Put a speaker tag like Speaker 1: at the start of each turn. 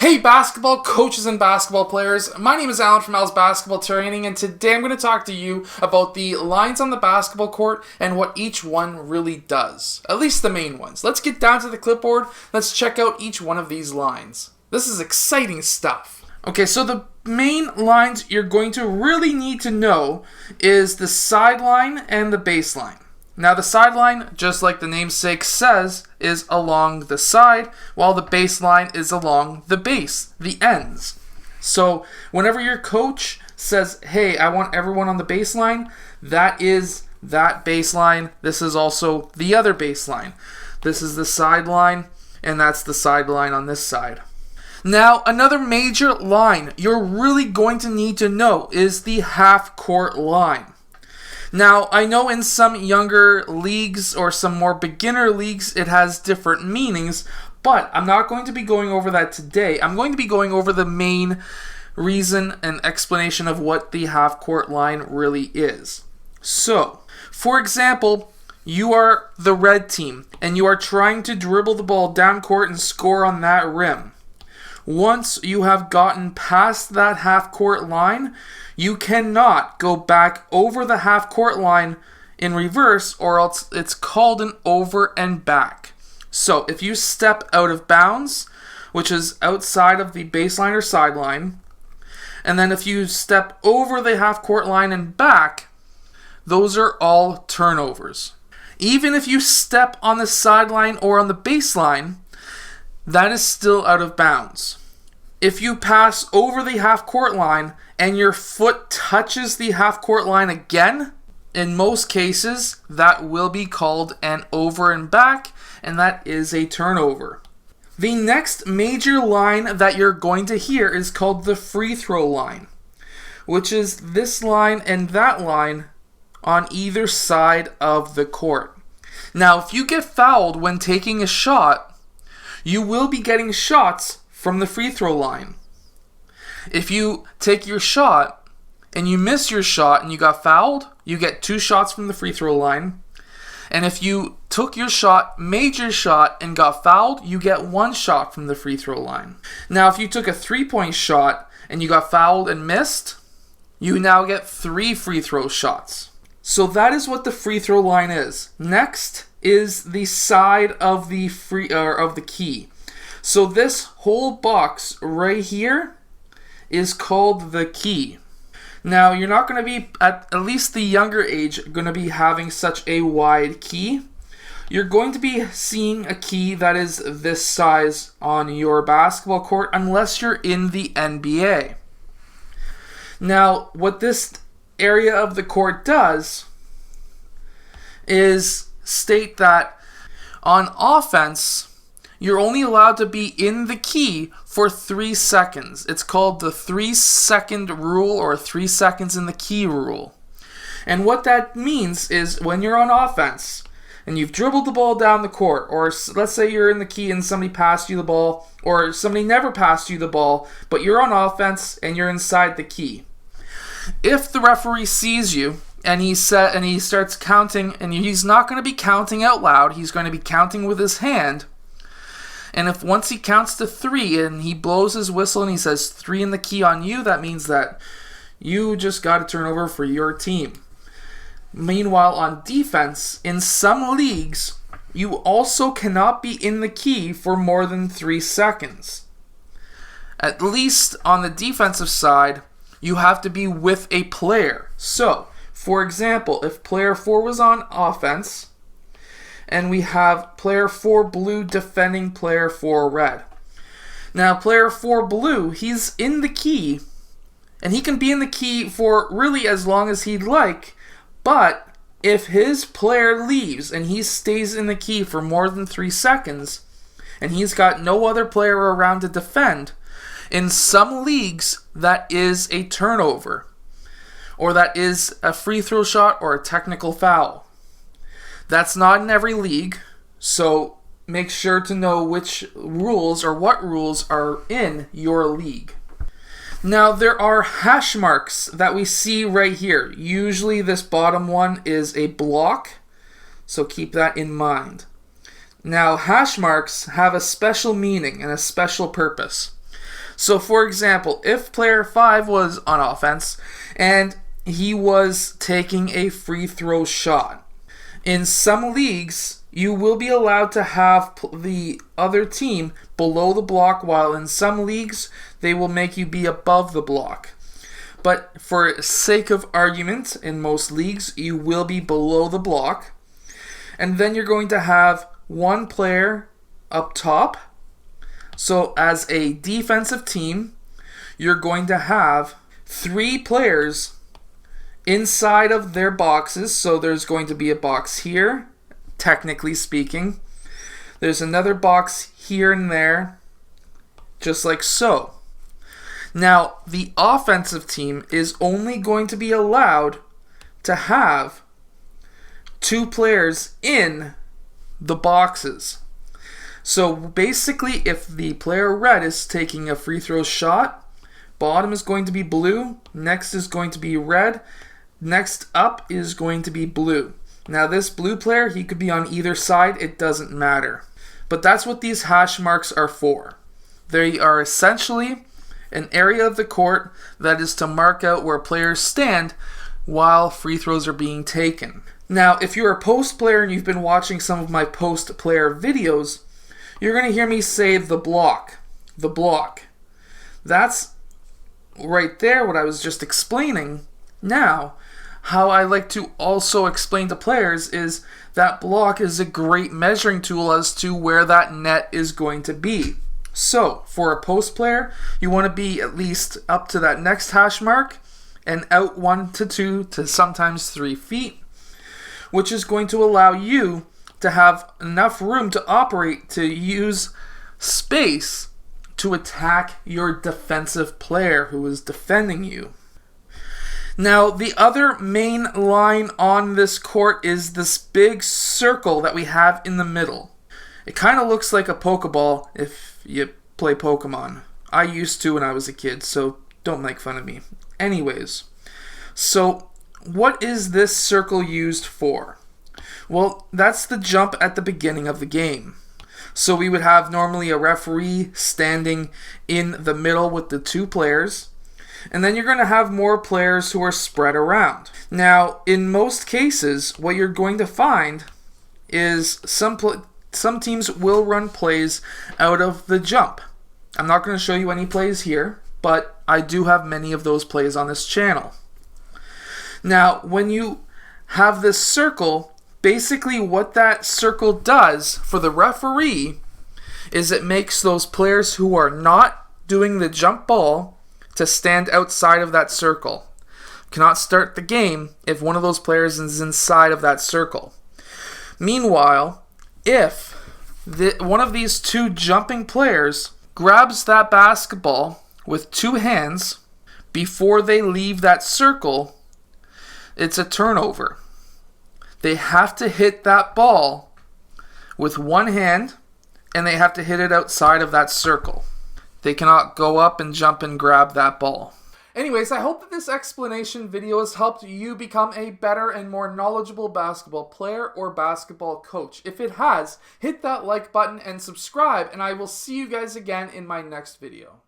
Speaker 1: Hey basketball coaches and basketball players, my name is Alan from Al's Basketball Training, and today I'm going to talk to you about the lines on the basketball court and what each one really does. At least the main ones. Let's get down to the clipboard, let's check out each one of these lines. This is exciting stuff. Okay, so the main lines you're going to really need to know is the sideline and the baseline. Now the sideline, just like the namesake says, is along the side, while the baseline is along the base, the ends. So whenever your coach says, hey, I want everyone on the baseline, that is that baseline. This is also the other baseline. This is the sideline, and that's the sideline on this side. Now, another major line you're really going to need to know is the half-court line. Now, I know in some younger leagues or some more beginner leagues it has different meanings, but I'm not going to be going over that today. I'm going to be going over the main reason and explanation of what the half-court line really is. So, for example, you are the red team and you are trying to dribble the ball down court and score on that rim. Once you have gotten past that half-court line, you cannot go back over the half-court line in reverse, or else it's called an over and back. So if you step out of bounds, which is outside of the baseline or sideline, and then if you step over the half-court line and back, those are all turnovers. Even if you step on the sideline or on the baseline, that is still out of bounds. If you pass over the half-court line and your foot touches the half-court line again, in most cases, that will be called an over and back, and that is a turnover. The next major line that you're going to hear is called the free throw line, which is this line and that line on either side of the court. Now, if you get fouled when taking a shot, you will be getting shots from the free throw line. If you take your shot and you miss your shot and you got fouled, you get 2 shots from the free throw line. And if you took your shot, made your shot, and got fouled, you get 1 shot from the free throw line. Now, if you took a 3-point shot and you got fouled and missed, you now get 3 free throw shots. So that is what the free throw line is. Next is the side of the key. So this whole box right here is called the key. Now, you're not going to be, at least the younger age, going to be having such a wide key. You're going to be seeing a key that is this size on your basketball court unless you're in the NBA. Now, what this area of the court does is state that on offense, you're only allowed to be in the key for 3 seconds. It's called the 3-second rule, or 3 seconds in the key rule. And what that means is when you're on offense and you've dribbled the ball down the court, or let's say you're in the key and somebody passed you the ball, or somebody never passed you the ball, but you're on offense and you're inside the key. If the referee sees you and he starts counting, and he's not going to be counting out loud, he's going to be counting with his hand. And if once he counts to 3 and he blows his whistle and he says 3 in the key on you, that means that you just got a turnover for your team. Meanwhile, on defense, in some leagues, you also cannot be in the key for more than 3 seconds. At least on the defensive side, you have to be with a player. So, for example, if player 4 was on offense, and we have player 4 blue defending player 4 red. Now, player 4 blue, he's in the key, and he can be in the key for really as long as he'd like, but if his player leaves and he stays in the key for more than 3 seconds, and he's got no other player around to defend, in some leagues, that is a turnover, or that is a free throw shot or a technical foul. That's not in every league, so make sure to know which rules or what rules are in your league. Now, there are hash marks that we see right here. Usually this bottom one is a block, so keep that in mind. Now, hash marks have a special meaning and a special purpose. So for example, if player 5 was on offense and he was taking a free throw shot, in some leagues you will be allowed to have the other team below the block, while in some leagues they will make you be above the block. But for sake of argument, in most leagues you will be below the block. And then you're going to have one player up top. So as a defensive team, you're going to have 3 players inside of their boxes. So there's going to be a box here, technically speaking. There's another box here and there, just like so. Now, the offensive team is only going to be allowed to have 2 players in the boxes. So basically, if the player red is taking a free throw shot, bottom is going to be blue, next is going to be red, next up is going to be blue. Now this blue player, he could be on either side, it doesn't matter. But that's what these hash marks are for. They are essentially an area of the court that is to mark out where players stand while free throws are being taken. Now, if you're a post player and you've been watching some of my post player videos, you're going to hear me say the block. The block. That's right there what I was just explaining. Now, how I like to also explain to players is that block is a great measuring tool as to where that net is going to be. So, for a post player, you want to be at least up to that next hash mark and out 1 to 2 to sometimes 3 feet, which is going to allow you to have enough room to operate, to use space to attack your defensive player who is defending you. Now, the other main line on this court is this big circle that we have in the middle. It kind of looks like a Pokeball if you play Pokemon. I used to when I was a kid, so don't make fun of me. Anyways, so what is this circle used for? Well, that's the jump at the beginning of the game. So we would have normally a referee standing in the middle with the 2 players, and then you're going to have more players who are spread around. Now, in most cases, what you're going to find is some teams will run plays out of the jump. I'm not going to show you any plays here, but I do have many of those plays on this channel. Now, when you have this circle, basically what that circle does for the referee is it makes those players who are not doing the jump ball to stand outside of that circle. Cannot start the game if one of those players is inside of that circle. Meanwhile, if one of these 2 jumping players grabs that basketball with 2 hands before they leave that circle, it's a turnover. They have to hit that ball with 1 hand, and they have to hit it outside of that circle. They cannot go up and jump and grab that ball. Anyways, I hope that this explanation video has helped you become a better and more knowledgeable basketball player or basketball coach. If it has, hit that like button and subscribe, and I will see you guys again in my next video.